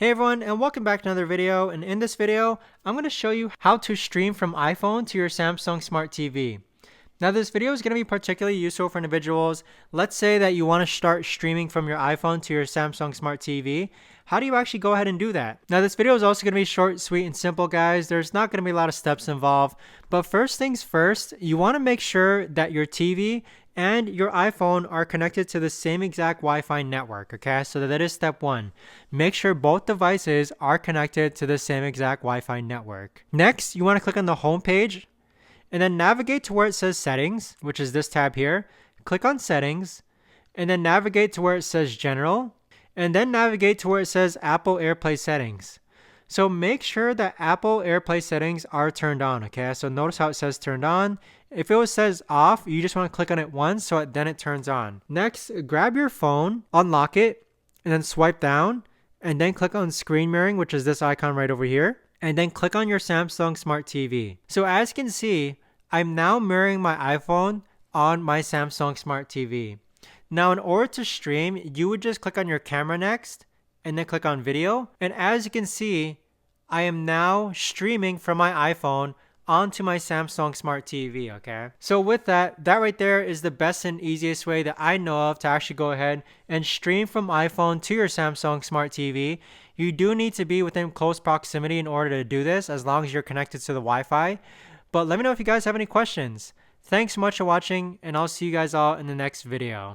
Hey everyone, and welcome back to another video. And in this video, I'm going to show you how to stream from iPhone to your Samsung Smart TV. Now this video is going to be particularly useful for individuals. Let's say that you want to start streaming from your iPhone to your Samsung Smart TV. How do you actually go ahead and do that? Now this video is also going to be short, sweet, and simple, guys. There's not going to be a lot of steps involved. But first things first, you want to make sure that your TV and your iPhone are connected to the same exact Wi-Fi network, okay? So that is step one. Make sure both devices are connected to the same exact Wi-Fi network. Next, you want to click on the home page and then navigate to where it says settings, which is this tab here. Click on settings and then navigate to where it says general and then navigate to where it says Apple AirPlay settings. So make sure that Apple AirPlay settings are turned on, okay? So notice how it says turned on. If it says off, you just want to click on it once so then it turns on. Next, grab your phone, unlock it, and then swipe down, and then click on screen mirroring, which is this icon right over here, and then click on your Samsung Smart TV. So as you can see, I'm now mirroring my iPhone on my Samsung Smart TV. Now in order to stream, you would just click on your camera next, and then click on video, and as you can see, I am now streaming from my iPhone onto my Samsung Smart TV, okay? So with that right there is the best and easiest way that I know of to actually go ahead and stream from iPhone to your Samsung Smart TV. You do need to be within close proximity in order to do this, as long as you're connected to the Wi-Fi. But let me know if you guys have any questions. Thanks so much for watching, and I'll see you guys all in the next video.